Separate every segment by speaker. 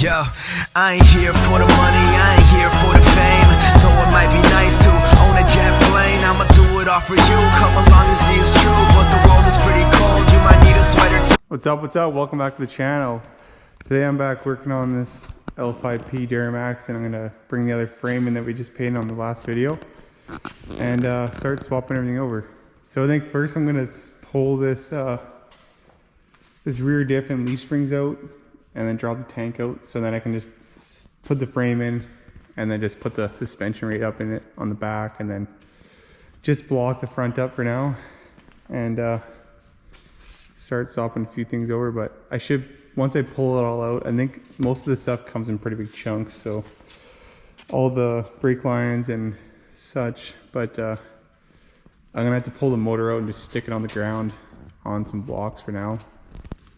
Speaker 1: Yo, I ain't here for the money, I ain't here for the fame. Though it might be nice to own a jet plane, I'ma do it all for you. Come along and see it's true, but the world is pretty cold. You might need a sweater too.
Speaker 2: What's up, welcome back to the channel. Today I'm back working on this L5P Duramax, and I'm gonna bring the other frame in that we just painted on the last video and start swapping everything over. So I think first I'm gonna pull this this rear diff and leaf springs out and then drop the tank out, so then I can just put the frame in and then just put the suspension rate up in it on the back, and then just block the front up for now and start swapping a few things over. But I should, once I pull it all out, I think most of the stuff comes in pretty big chunks, so all the brake lines and such, but I'm gonna have to pull the motor out and just stick it on the ground on some blocks for now,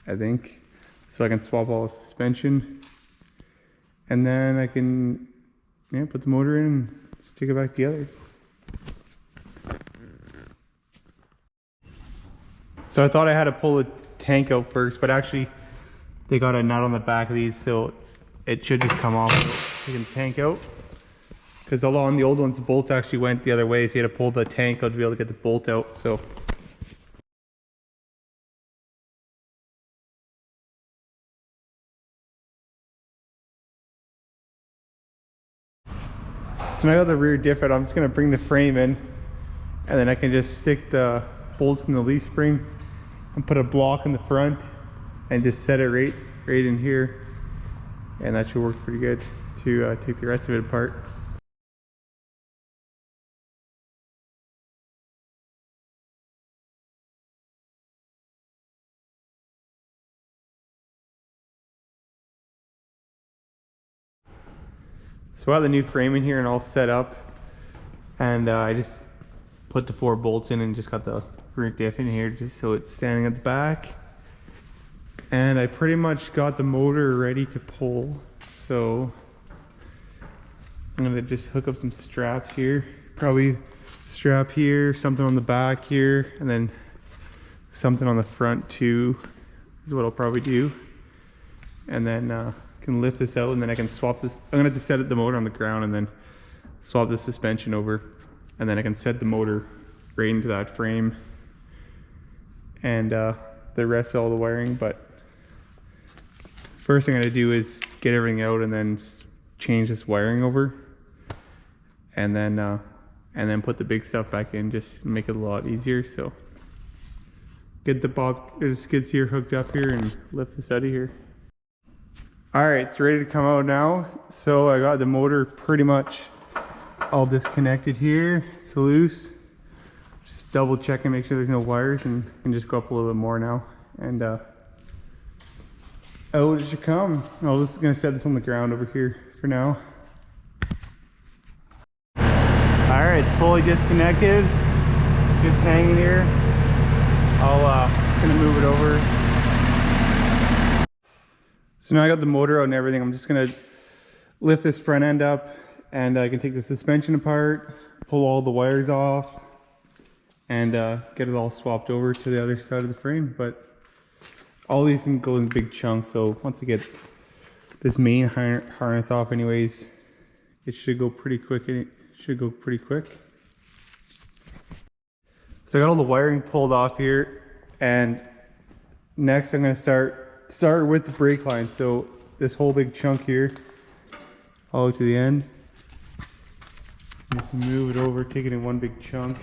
Speaker 2: I think, so I can swap all the suspension, and then I can put the motor in and stick it back together. So I thought I had to pull the tank out first, but actually they got a nut on the back of these, so it should just come off taking the tank out. Because on the old ones, the bolts actually went the other way, so you had to pull the tank out to be able to get the bolt out. So now I got the rear diff out. I'm just gonna bring the frame in, and then I can just stick the bolts in the leaf spring and put a block in the front and just set it right in here, and that should work pretty good to take the rest of it apart. So I have the new frame in here and all set up, and I just put the 4 bolts in and just got the rear diff in here just so it's standing at the back. And I pretty much got the motor ready to pull, so I'm gonna just hook up some straps here, probably strap here, something on the back here, and then something on the front too is what I'll probably do. And then can lift this out, and then I can swap this. I'm gonna have to set the motor on the ground and then swap the suspension over, and then I can set the motor right into that frame, and the rest of all the wiring. But first thing I'm gonna do is get everything out and then change this wiring over, and then put the big stuff back in, just make it a lot easier. So get the skids here hooked up here and lift this out of here. All right, it's ready to come out now. So I got the motor pretty much all disconnected here. It's loose. Just double check and make sure there's no wires, and can just go up a little bit more now. And out it should come. I'm just gonna set this on the ground over here for now. All right, it's fully disconnected. Just hanging here. I'll gonna move it over. So now I got the motor out and everything. I'm just gonna lift this front end up, and I can take the suspension apart, pull all the wires off, and get it all swapped over to the other side of the frame. But all these can go in big chunks, so once I get this main harness off anyways, it should go pretty quick. So I got all the wiring pulled off here, and next I'm gonna start with the brake line. So this whole big chunk here all the way to the end, just move it over, take it in one big chunk.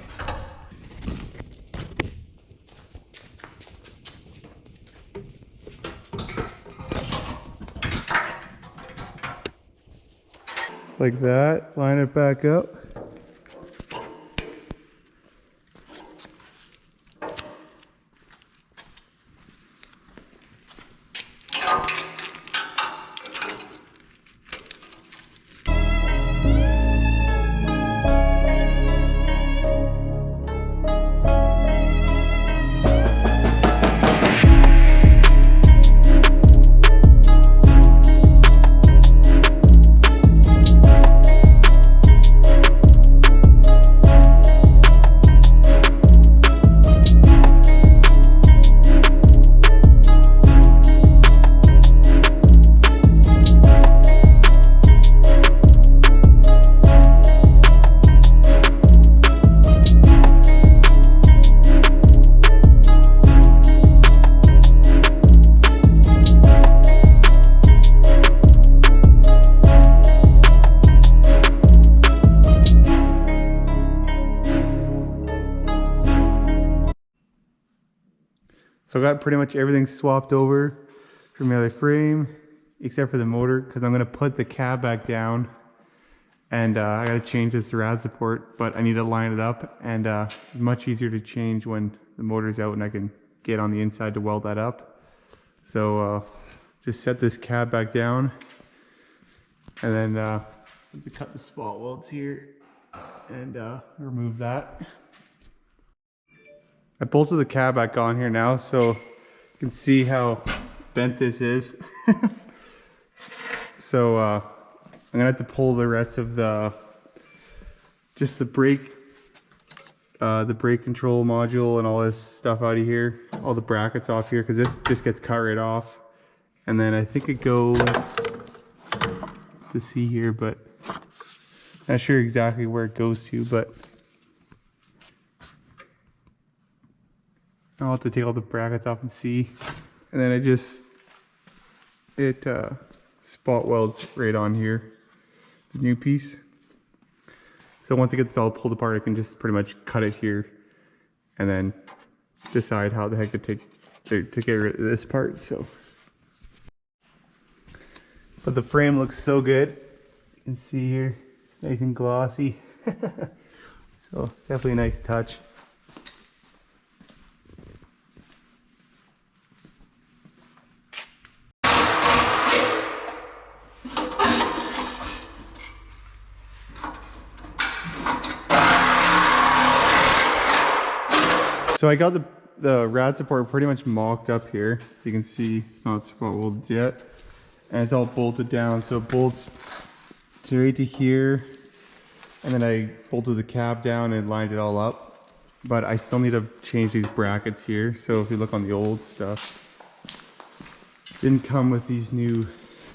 Speaker 2: Like that, line it back up. So I got pretty much everything swapped over from the other frame, except for the motor, because I'm going to put the cab back down. And I got to change this rad support, but I need to line it up. And it's much easier to change when the motor's out and I can get on the inside to weld that up. So just set this cab back down. And then to cut the spot welds here and remove that. I bolted the cab back on here now, so you can see how bent this is. So I'm gonna have to pull the rest of the brake control module and all this stuff out of here, all the brackets off here, because this just gets cut right off. And then I think it goes to see here, but not sure exactly where it goes to, but I'll have to take all the brackets off and see. And then it spot welds right on here, the new piece. So once it gets all pulled apart, I can just pretty much cut it here and then decide how the heck to get rid of this part. So, but the frame looks so good. You can see here, it's nice and glossy. So definitely a nice touch. So I got the rad support pretty much mocked up here. You can see it's not spot welded yet. And it's all bolted down, so it bolts to right to here. And then I bolted the cab down and lined it all up. But I still need to change these brackets here. So if you look on the old stuff, it didn't come with these new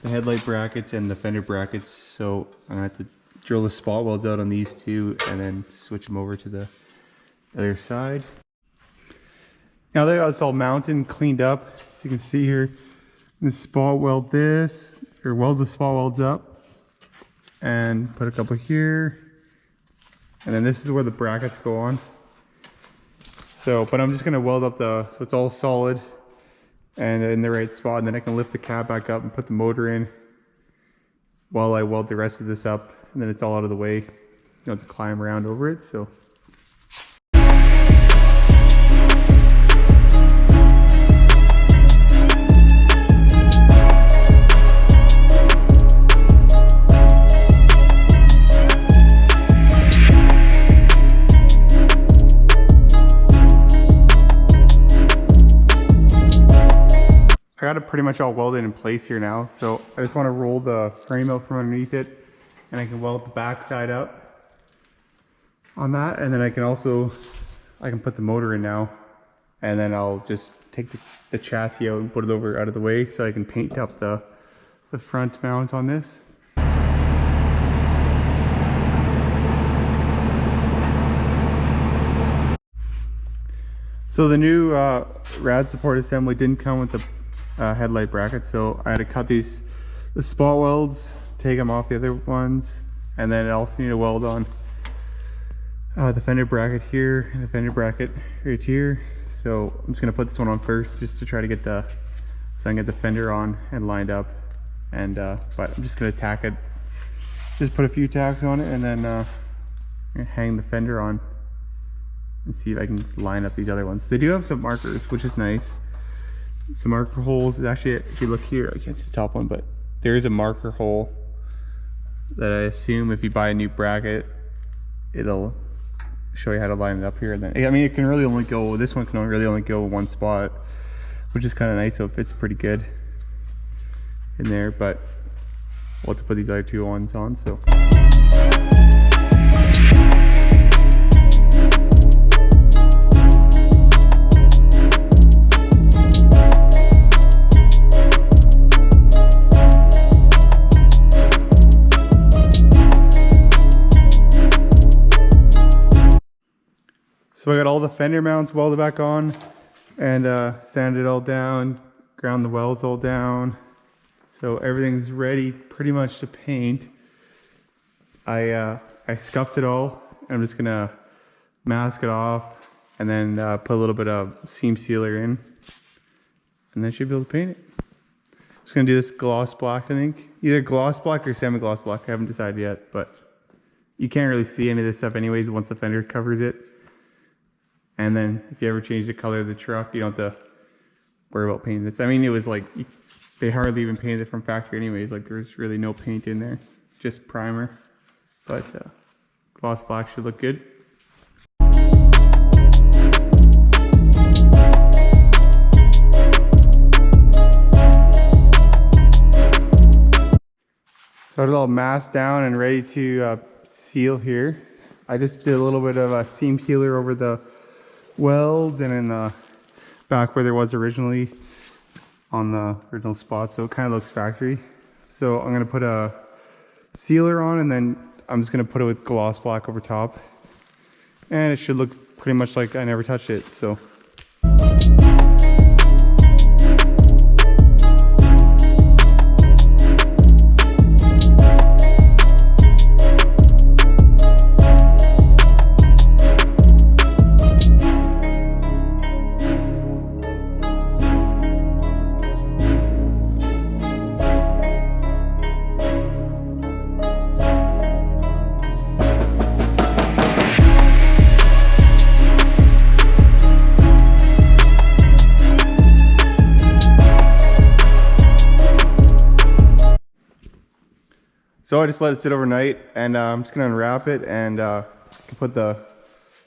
Speaker 2: headlight brackets and the fender brackets. So I'm gonna have to drill the spot welds out on these two and then switch them over to the other side. Now that it's all mounted and cleaned up, as you can see here, this spot weld this, or weld the spot welds up, and put a couple here, and then this is where the brackets go on. So, but I'm just gonna weld up so it's all solid and in the right spot, and then I can lift the cab back up and put the motor in while I weld the rest of this up, and then it's all out of the way. You don't have to climb around over it, so. I got it pretty much all welded in place here now, so I just want to roll the frame out from underneath it, and I can weld the back side up on that, and then I can put the motor in now, and then I'll just take the chassis out and put it over out of the way so I can paint up the front mount on this. So the new rad support assembly didn't come with the headlight bracket, so I had to cut the spot welds, take them off the other ones, and then I also need to weld on the fender bracket here and the fender bracket right here. So I'm just gonna put this one on first, just to try to get so I can get the fender on and lined up. And but I'm just gonna tack it, just put a few tacks on it, and then hang the fender on and see if I can line up these other ones. They do have some markers, which is nice. Some marker holes. Actually, if you look here, I can't see the top one, but there is a marker hole that I assume if you buy a new bracket, it'll show you how to line it up here. And then, I mean, it can really only go, this one can really only go one spot, which is kind of nice, so it fits pretty good in there, but we'll have to put these other two ones on, so. So I got all the fender mounts welded back on and sanded it all down, ground the welds all down. So everything's ready pretty much to paint. I scuffed it all. I'm just gonna mask it off and then put a little bit of seam sealer in and then should be able to paint it. Just gonna do this gloss black, I think. Either gloss black or semi-gloss black. I haven't decided yet, but you can't really see any of this stuff anyways once the fender covers it. And then if you ever change the color of the truck, you don't have to worry about painting this. I mean, it was like, they hardly even painted it from factory anyways. Like there's really no paint in there, just primer. But gloss black should look good. So it's all masked down and ready to seal here. I just did a little bit of a seam sealer over the welds and in the back where there was originally on the original spot, so it kind of looks factory. So I'm gonna put a sealer on, and then I'm just gonna put it with gloss black over top, and it should look pretty much like I never touched it. So I just let it sit overnight, and I'm just gonna unwrap it and put the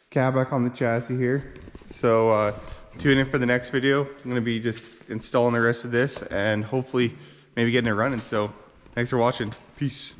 Speaker 2: cab back on the chassis here. So tune in for the next video. I'm gonna be just installing the rest of this and hopefully maybe getting it running. So thanks for watching. Peace.